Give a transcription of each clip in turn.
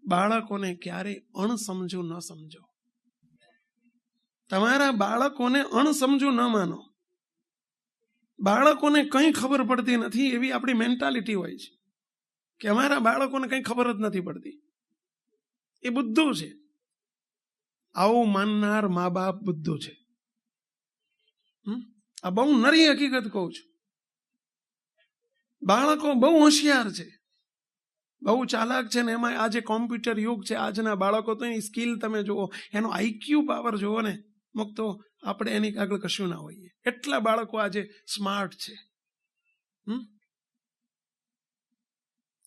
બાળકોને ક્યારે અણસમજુ ન સમજો. તમારા બાળકોને અણસમજુ ન માનો. બાળકોને કંઈ ખબર પડતી નથી એવી આપણી મેન્ટાલિટી હોય છે કે અમારા બાળકોને કંઈ ખબર જ નથી પડતી, એ બુદ્ધુ છે. આવું માનનાર મા બાપ બુદ્ધુ છે. આ બહુ નરી હકીકત કહું છું. બાળકો બહુ હોશિયાર છે, બહુ ચાલાક છે. ને એમાં આજે કોમ્પ્યુટર યુગ છે. આજના બાળકો તો એની સ્કિલ તમે જુઓ, એનો આઈક્યુ પાવર જુઓ ને, તો આપણે એની આગળ કશું ના હોઈએ. એટલા બાળકો આજે સ્માર્ટ છે.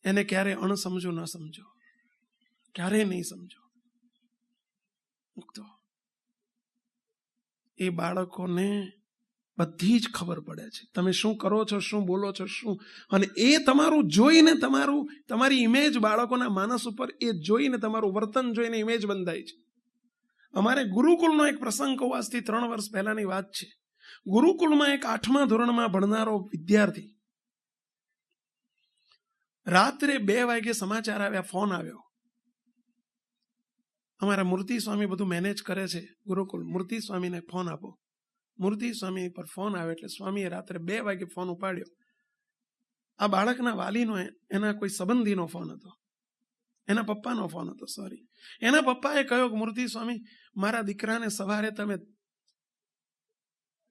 એને ક્યારે અણસમજુ ન સમજો, ક્યારે નહીં સમજો. એ બાળકોને બધી જ ખબર પડે છે તમે શું કરો છો, શું બોલો છો, શું. અને એ તમારું જોઈને, તમારી ઇમેજ બાળકોના માનસ ઉપર એ જોઈને, તમારું વર્તન જોઈને ઇમેજ બંધાય છે. અમારે ગુરુકુળનો એક પ્રસંગ કહું, આજથી 3 વર્ષ પહેલાની વાત છે. ગુરુકુળમાં એક 8મા ધોરણમાં ભણનારો વિદ્યાર્થી, રાત્રે 2 વાગે સમાચાર આવ્યા, ફોન આવ્યો. અમારા મૂર્તિ સ્વામી બધું મેનેજ કરે છે ગુરુકુળ. મૂર્તિ સ્વામીને ફોન આપો. મૂર્તિ સ્વામી પર ફોન આવે એટલે સ્વામીએ રાત્રે 2 વાગે ફોન ઉપાડ્યો. આ બાળકના વાલીનો, એના કોઈ સંબંધીનો ફોન હતો, એના પપ્પાનો ફોન હતો. સોરી, એના પપ્પાએ કહ્યું કે મૂર્તિ સ્વામી, મારા દીકરાને સવારે તમે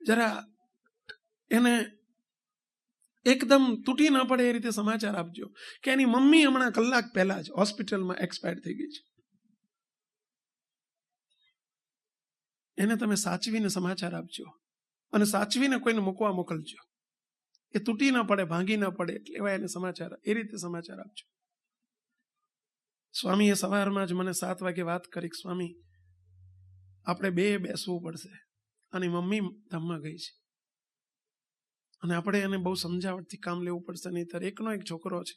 જરા એને એકદમ તૂટી ન પડે એ રીતે સમાચાર આપજો કે એની મમ્મી હમણાં કલાક પહેલા જ હોસ્પિટલમાં એક્સપાયર થઈ ગઈ છે. એને તમે સાચવીને સમાચાર આપજો અને સાચવીને કોઈને મૂકવા મોકલજો. એ તૂટી ન પડે, ભાંગી ન પડે, એટલે એવા એને સમાચાર, એ રીતે સમાચાર આપજો. સ્વામીએ સવારમાં જ મને 7 વાગે વાત કરી, સ્વામી આપણે 2 બેસવું પડશે, અને મમ્મી ધામમાં ગઈ છે અને આપણે એને બહુ સમજાવટથી કામ લેવું પડશે, નહીંતર એકનો એક છોકરો છે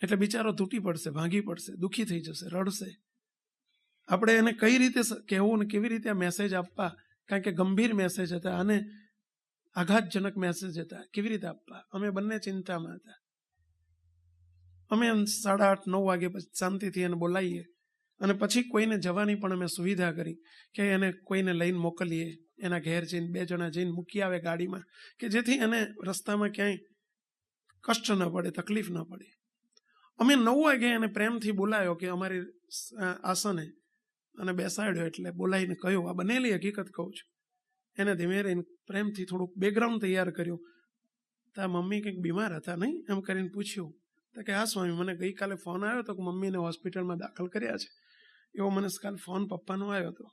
એટલે બિચારો તૂટી પડશે, ભાંગી પડશે, દુઃખી થઈ જશે, રડશે. આપણે એને કઈ રીતે કહેવું ને કેવી રીતે મેસેજ આપવા, કારણ કે ગંભીર મેસેજ હતા અને આઘાતજનક મેસેજ હતા, કેવી રીતે આપવા. અમે બંને ચિંતામાં હતા. અમે 8:30-9 વાગે પછી શાંતિથી એને બોલાવીએ અને પછી કોઈને જવાની પણ અમે સુવિધા કરી કે એને કોઈને લઈને મોકલીએ, એના ઘેર જઈને 2 જણા જઈને મૂકી આવે ગાડીમાં, કે જેથી એને રસ્તામાં ક્યાંય કષ્ટ ન પડે, તકલીફ ન પડે. અમે 9 વાગે એને પ્રેમથી બોલાયો કે અમારી આસને, અને બેસાડ્યો. એટલે બોલાવીને કહ્યું, આ બનેલી હકીકત કહું છું. એને ધીમે રહીને પ્રેમથી થોડુંક બેકગ્રાઉન્ડ તૈયાર કર્યું. તારા મમ્મી કંઈક બીમાર હતા નહીં, એમ કરીને પૂછ્યું. તો કે હા સ્વામી, મને ગઈકાલે ફોન આવ્યો હતો કે મમ્મીને હોસ્પિટલમાં દાખલ કર્યા છે, એવો મને કાલે ફોન પપ્પાનો આવ્યો હતો.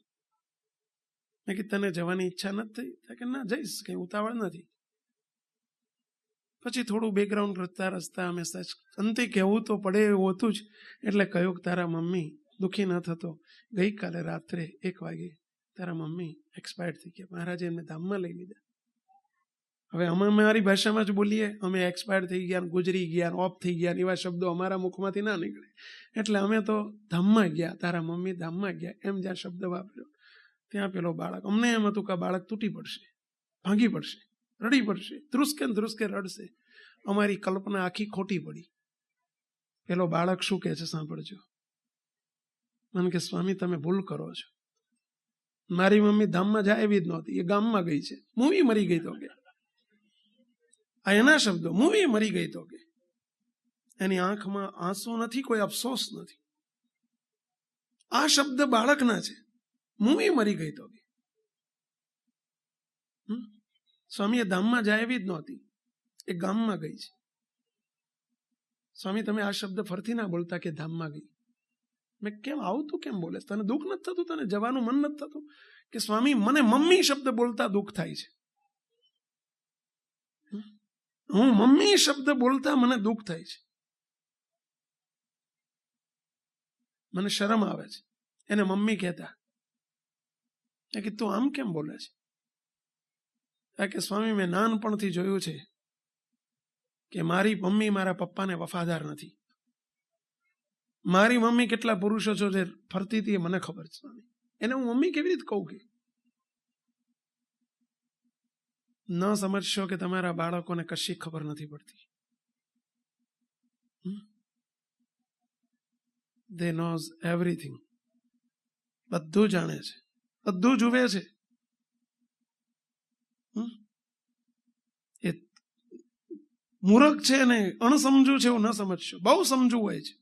મેં કીધું તને જવાની ઈચ્છા નથી થઈ? કે ના, જઈશ, કંઈ ઉતાવળ નથી. પછી થોડું બેકગ્રાઉન્ડ રચતા રચતા અમે અંતે કહેવું તો પડે એવું હતું જ, એટલે કહ્યું કે તારા મમ્મી દુઃખી ન થતો, ગઈકાલે રાત્રે 1 વાગે તારા મમ્મી એક્સપાયર થઈ ગયા, મહારાજે એમને ધામમાં લઈ લીધા. હવે અમે અમારી ભાષામાં જ બોલીએ, અમે એક્સપાયર થઈ ગયા, ગુજરી ગયા, ઓફ થઈ ગયા, એવા શબ્દો અમારા મુખમાંથી ના નીકળે. એટલે અમે તો ધામમાં ગયા, તારા મમ્મી ધામમાં ગયા, એમ જ્યાં શબ્દ વાપર્યો ત્યાં પેલો બાળક, અમને એમ હતું કે બાળક તૂટી પડશે, ભાંગી પડશે, રડી પડશે, ધ્રુસકે ધ્રુસકે રડશે. અમારી કલ્પના આખી ખોટી પડી. પેલો બાળક શું કહે છે સાંભળજો. મને કે સ્વામી તમે ભૂલ કરો છો, મારી મમ્મી ધામમાં જાય એવી જ નહોતી, એ ગામમાં ગઈ છે, મૂવી મરી ગઈ તો કે. આ એના શબ્દો, મૂવી મરી ગઈ તો કે. એની આંખમાં આંસુ નથી, કોઈ અફસોસ નથી. આ શબ્દ બાળકના છે, મૂવી મરી ગઈ તો કે. સ્વામી એ ધામમાં જાય એવી જ નહોતી, એ ગામમાં ગઈ છે. સ્વામી તમે આ શબ્દ ફરતી ના બોલતા કે ધામમાં ગઈ. મેં કેમ આવું તું કેમ બોલે, તને દુઃખ નથી થતું, તને જવાનું મન નથી થતું? કે સ્વામી મને મમ્મી શબ્દ બોલતા દુઃખ થાય છે. હું મમ્મી શબ્દ બોલતા મને દુઃખ થાય છે, મને શરમ આવે છે એને મમ્મી કહેતા. કે તું આમ કેમ બોલે છે? કે સ્વામી મેં નાનપણથી જોયું છે કે મારી મમ્મી મારા પપ્પાને વફાદાર નથી. મારી મમ્મી કેટલા પુરુષો છો જે ફરતી હતી એ મને ખબર છે સ્વામી. એને હું મમ્મી કેવી રીતે કહું? કે ન સમજશો કે તમારા બાળકોને કશી ખબર નથી પડતી. દે નોઝ એવરીથિંગ. બધું જાણે છે, બધું જુએ છે. એ મૂર્ખ છે ને અણસમજુ છે એવું ન સમજશો. બહુ સમજવું હોય છે.